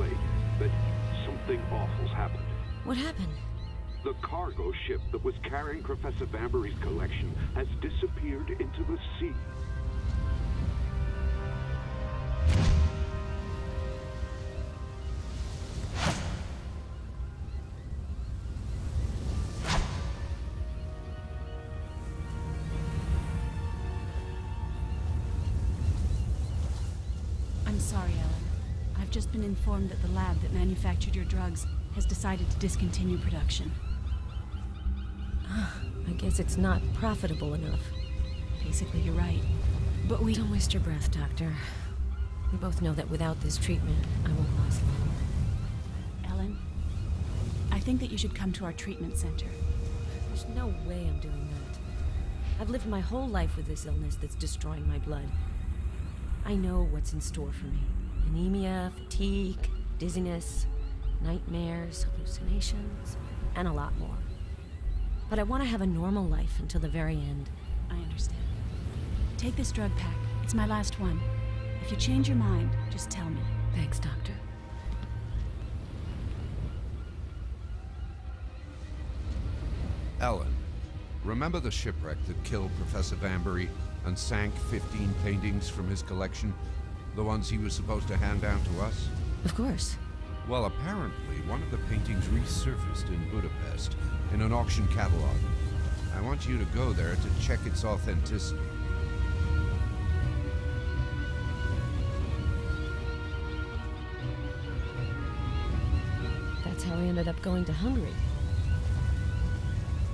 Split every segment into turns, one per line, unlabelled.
way that something awful's happened.
What happened?
The cargo ship that was carrying Professor Vambery's collection has disappeared into the sea.
I'm sorry, Ellen. I've just been informed that the lab that manufactured your drugs has decided to discontinue production.
I guess it's not profitable enough.
Basically, you're right. But we...
Don't waste your breath, Doctor. We both know that without this treatment, I won't last long.
Ellen, I think that you should come to our treatment center.
There's no way I'm doing that. I've lived my whole life with this illness that's destroying my blood. I know what's in store for me. Anemia, fatigue, dizziness, nightmares, hallucinations, and a lot more. But I want to have a normal life until the very end.
I understand. Take this drug pack. It's my last one. If you change your mind, just tell me.
Thanks, Doctor.
Ellen, remember the shipwreck that killed Professor Vambery and sank 15 paintings from his collection? The ones he was supposed to hand down to us?
Of course.
Well, apparently, one of the paintings resurfaced in Budapest in an auction catalog. I want you to go there to check its authenticity.
That's how I ended up going to Hungary.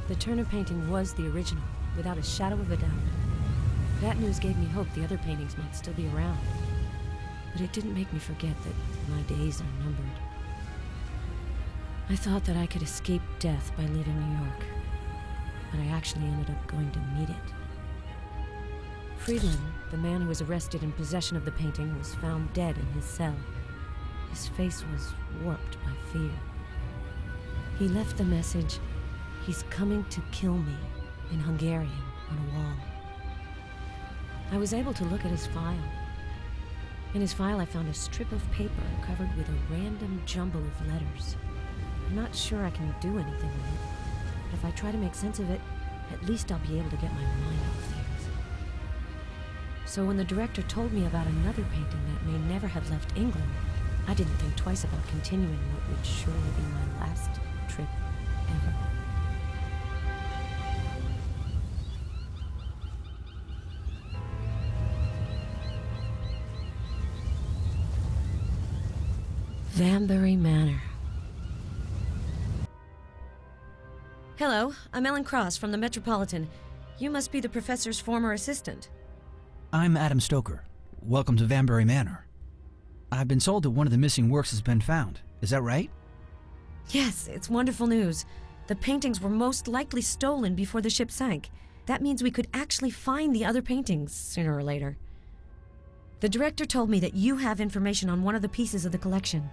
The Turner painting was the original, without a shadow of a doubt. That news gave me hope the other paintings might still be around. But it didn't make me forget that my days are numbered. I thought that I could escape death by leaving New York, but I actually ended up going to meet it. Friedland, the man who was arrested in possession of the painting, was found dead in his cell. His face was warped by fear. He left the message, "He's coming to kill me," in Hungarian on a wall. I was able to look at his file. In his file, I found a strip of paper covered with a random jumble of letters. I'm not sure I can do anything with it, but if I try to make sense of it, at least I'll be able to get my mind off things. So when the director told me about another painting that may never have left England, I didn't think twice about continuing what would surely be my last trip ever. Vambery Manor. Hello, I'm Ellen Cross from the Metropolitan. You must be the professor's former assistant.
I'm Adam Stoker. Welcome to Vambery Manor. I've been told that one of the missing works has been found. Is that right?
Yes, it's wonderful news. The paintings were most likely stolen before the ship sank. That means we could actually find the other paintings sooner or later. The director told me that you have information on one of the pieces of the collection.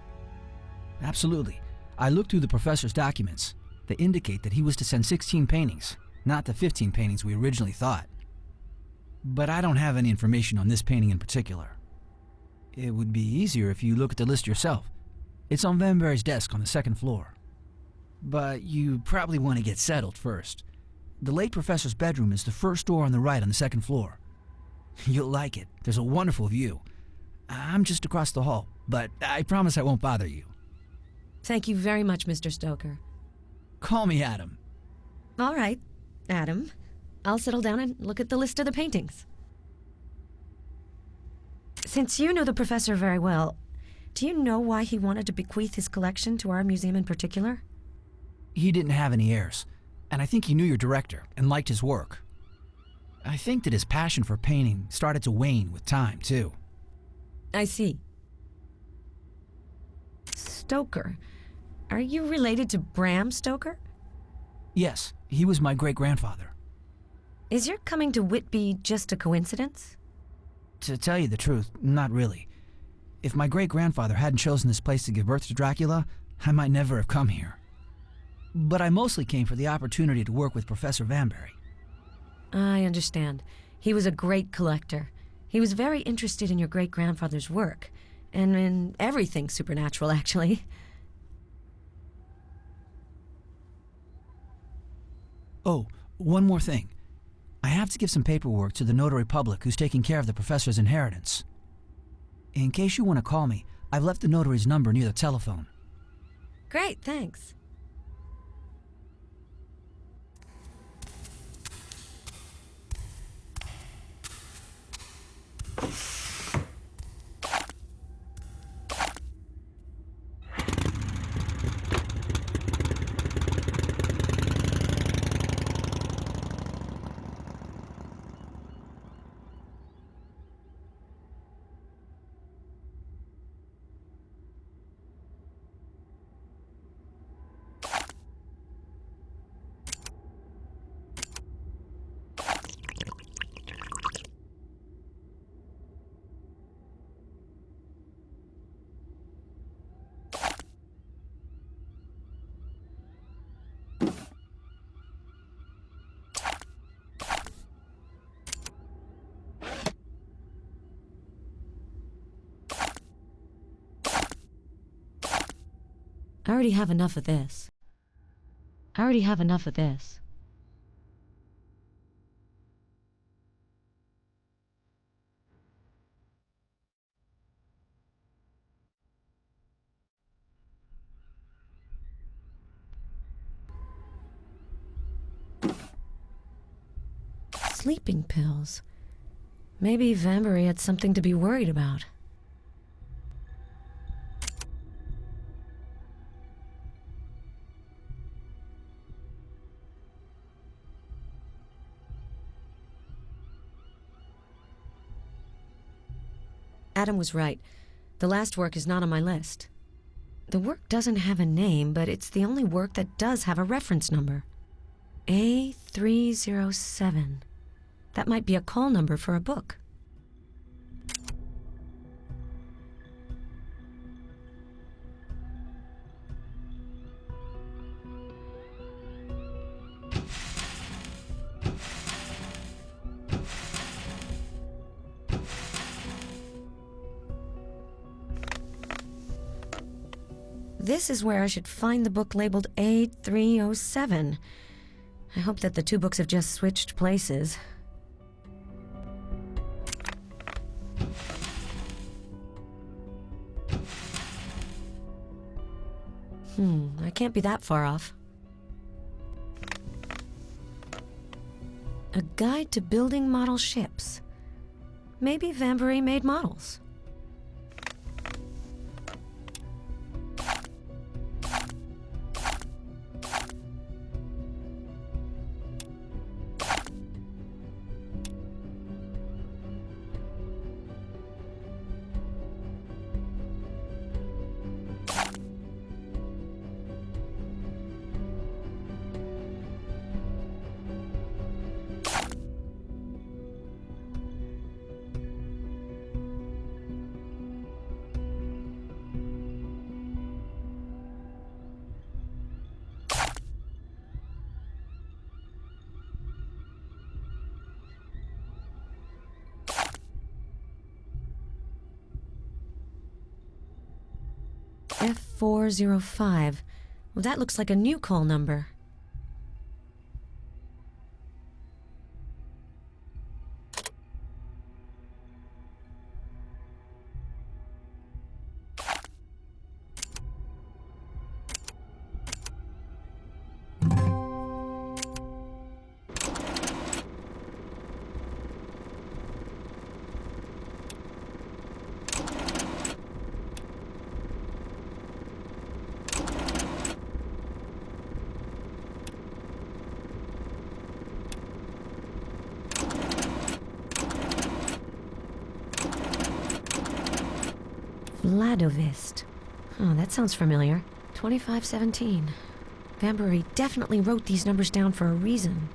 Absolutely. I looked through the professor's documents. They indicate that he was to send 16 paintings, not the 15 paintings we originally thought. But I don't have any information on this painting in particular. It would be easier if you look at the list yourself. It's on Vambery's desk on the second floor. But you probably want to get settled first. The late professor's bedroom is the first door on the right on the second floor. You'll like it. There's a wonderful view. I'm just across the hall, but I promise I won't bother you.
Thank you very much, Mr. Stoker.
Call me Adam.
All right, Adam. I'll settle down and look at the list of the paintings. Since you know the professor very well, do you know why he wanted to bequeath his collection to our museum in particular?
He didn't have any heirs, and I think he knew your director and liked his work. I think that his passion for painting started to wane with time, too.
I see. Stoker. Are you related to Bram Stoker?
Yes, he was my great-grandfather.
Is your coming to Whitby just a coincidence?
To tell you the truth, not really. If my great-grandfather hadn't chosen this place to give birth to Dracula, I might never have come here. But I mostly came for the opportunity to work with Professor Vambery.
I understand. He was a great collector. He was very interested in your great-grandfather's work, And in everything supernatural, actually.
Oh, one more thing. I have to give some paperwork to the notary public who's taking care of the professor's inheritance. In case you want to call me, I've left the notary's number near the telephone.
Great, thanks. I already have enough of this. Sleeping pills. Maybe Vambery had something to be worried about. Adam was right. The last work is not on my list. The work doesn't have a name, but it's the only work that does have a reference number. A307. That might be a call number for a book. This is where I should find the book labeled A307. I hope that the two books have just switched places. I can't be that far off. A guide to building model ships. Maybe Vambery made models. F405. Well, that looks like a new call number. Vladovist. Oh, that sounds familiar. 2517. Vambery definitely wrote these numbers down for a reason.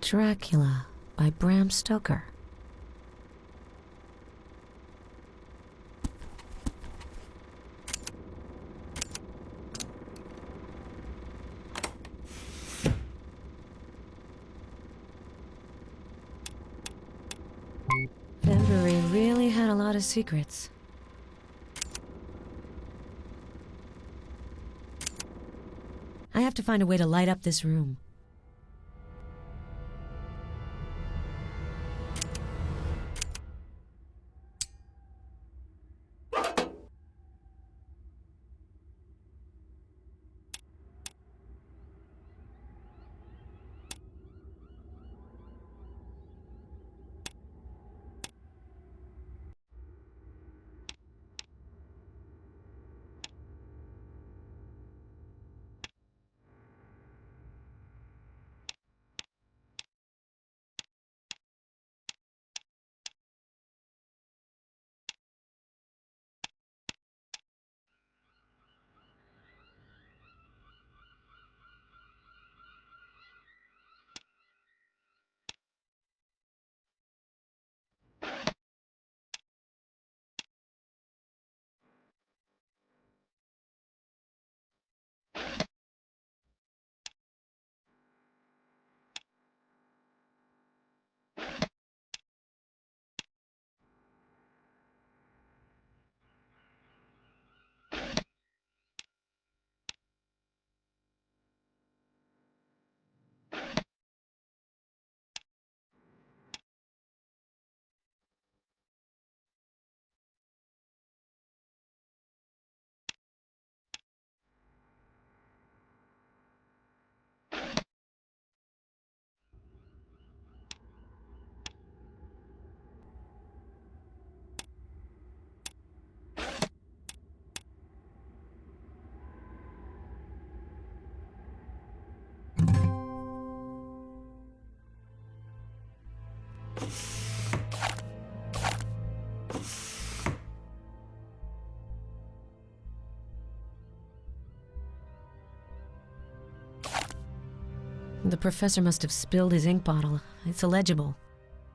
Dracula by Bram Stoker. Vambery really had a lot of secrets. I have to find a way to light up this room. The professor must have spilled his ink bottle. It's illegible.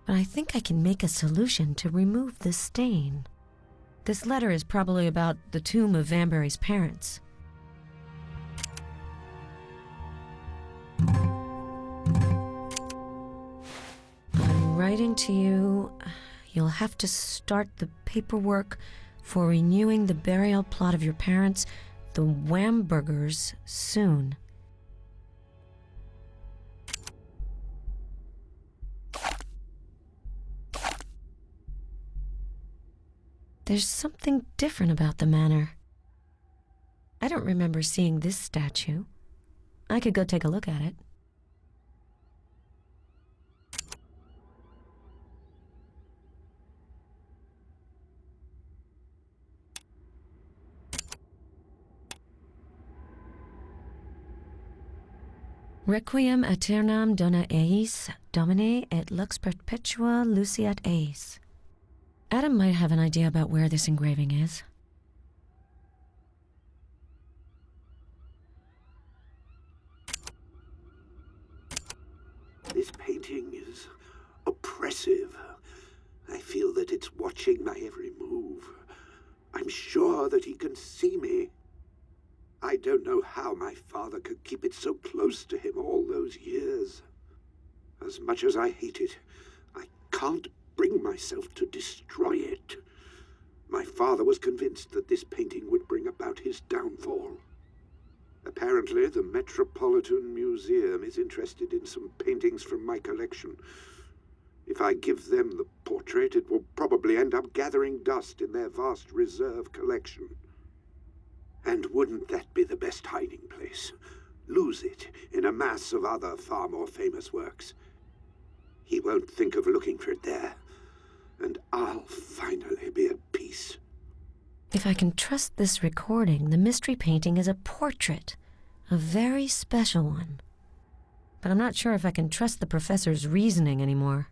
But I think I can make a solution to remove the stain. This letter is probably about the tomb of Vambery's parents. I'm writing to you. You'll have to start the paperwork for renewing the burial plot of your parents, the Wambergers, soon. There's something different about the manor. I don't remember seeing this statue. I could go take a look at it. Requiem aeternam dona eis, Domine et lux perpetua luceat eis. Adam might have an idea about where this engraving is.
This painting is oppressive. I feel that it's watching my every move. I'm sure that he can see me. I don't know how my father could keep it so close to him all those years. As much as I hate it, I can't bring myself to destroy it. My father was convinced that this painting would bring about his downfall. Apparently, the Metropolitan Museum is interested in some paintings from my collection. If I give them the portrait, it will probably end up gathering dust in their vast reserve collection. And wouldn't that be the best hiding place? Lose it in a mass of other far more famous works. He won't think of looking for it there. And I'll finally be at peace.
If I can trust this recording, the mystery painting is a portrait. A very special one. But I'm not sure if I can trust the professor's reasoning anymore.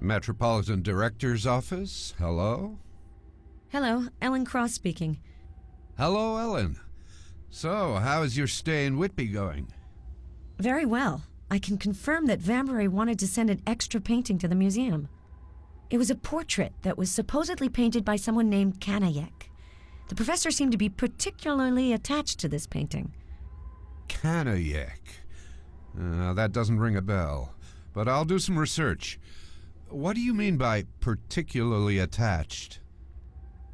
Metropolitan Director's Office? Hello?
Hello, Ellen Cross speaking.
Hello, Ellen. So, how is your stay in Whitby going?
Very well. I can confirm that Vambery wanted to send an extra painting to the museum. It was a portrait that was supposedly painted by someone named Kanayek. The professor seemed to be particularly attached to this painting.
Kanayek. That doesn't ring a bell, but I'll do some research. What do you mean by particularly attached?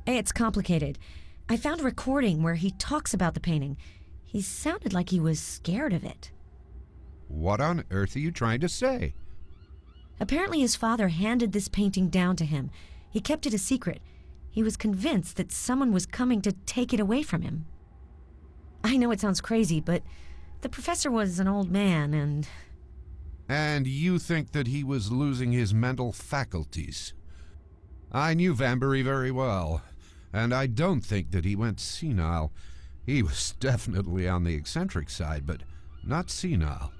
It's complicated. I found a recording where he talks about the painting. He sounded like he was scared of it.
What on earth are you trying to say?
Apparently his father handed this painting down to him. He kept it a secret. He was convinced that someone was coming to take it away from him. I know it sounds crazy, but the professor was an old man and...
And you think that he was losing his mental faculties? I knew Vambery very well, and I don't think that he went senile. He was definitely on the eccentric side, but not senile.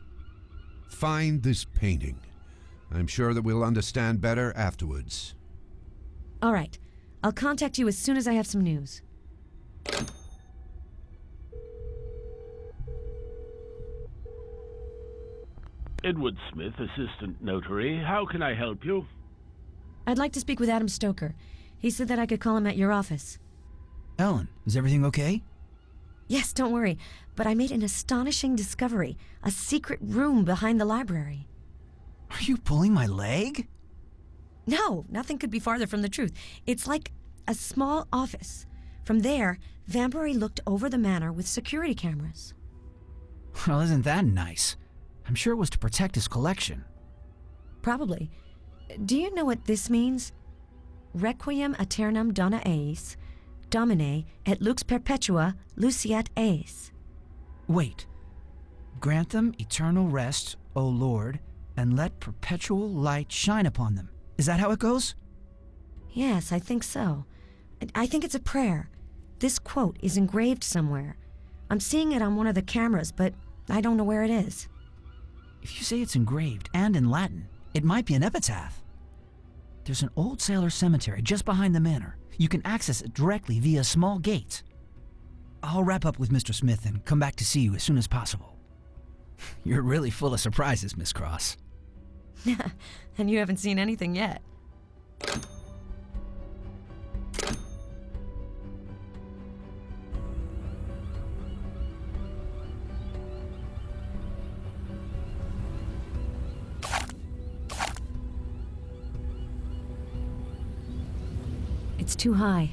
Find this painting. I'm sure that we'll understand better afterwards.
All right. I'll contact you as soon as I have some news.
Edward Smith, Assistant Notary. How can I help you?
I'd like to speak with Adam Stoker. He said that I could call him at your office.
Ellen, is everything okay?
Yes, don't worry. But I made an astonishing discovery. A secret room behind the library.
Are you pulling my leg?
No, nothing could be farther from the truth. It's like a small office. From there, Vambery looked over the manor with security cameras.
Well, isn't that nice? I'm sure it was to protect his collection.
Probably. Do you know what this means? Requiem aeternam dona eis, Domine et lux perpetua luceat eis.
Wait. Grant them eternal rest, O Lord, and let perpetual light shine upon them. Is that how it goes?
Yes, I think so. I think it's a prayer. This quote is engraved somewhere. I'm seeing it on one of the cameras, but I don't know where it is.
If you say it's engraved and in Latin, it might be an epitaph. There's an old sailor cemetery just behind the manor. You can access it directly via a small gate. I'll wrap up with Mr. Smith and come back to see you as soon as possible. You're really full of surprises, Miss Cross.
And you haven't seen anything yet. It's too high.